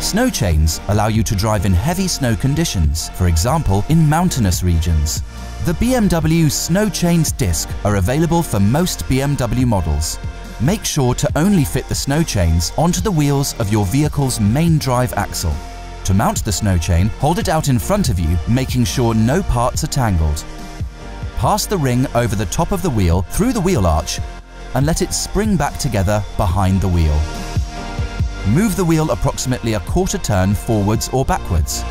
Snow chains allow you to drive in heavy snow conditions, for example in mountainous regions. The BMW Snow Chains disc are available for most BMW models. Make sure to only fit the snow chains onto the wheels of your vehicle's main drive axle. To mount the snow chain, hold it out in front of you, making sure no parts are tangled. Pass the ring over the top of the wheel through the wheel arch and let it spring back together behind the wheel. Move the wheel approximately a quarter turn forwards or backwards.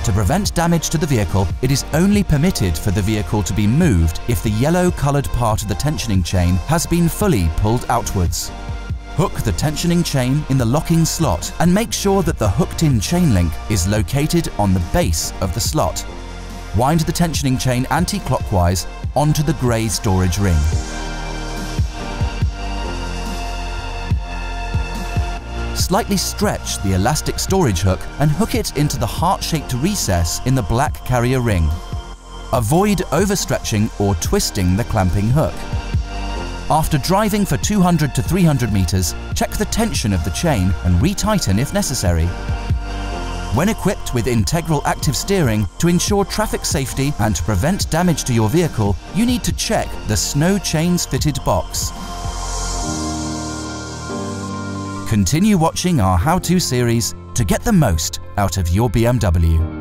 To prevent damage to the vehicle, it is only permitted for the vehicle to be moved if the yellow-coloured part of the tensioning chain has been fully pulled outwards. Hook the tensioning chain in the locking slot and make sure that the hooked-in chain link is located on the base of the slot. Wind the tensioning chain anti-clockwise onto the grey storage ring. Slightly stretch the elastic storage hook and hook it into the heart-shaped recess in the black carrier ring. Avoid overstretching or twisting the clamping hook. After driving for 200 to 300 meters, check the tension of the chain and retighten if necessary. When equipped with integral active steering, to ensure traffic safety and to prevent damage to your vehicle, you need to check the Snow Chains Fitted box. Continue watching our how-to series to get the most out of your BMW.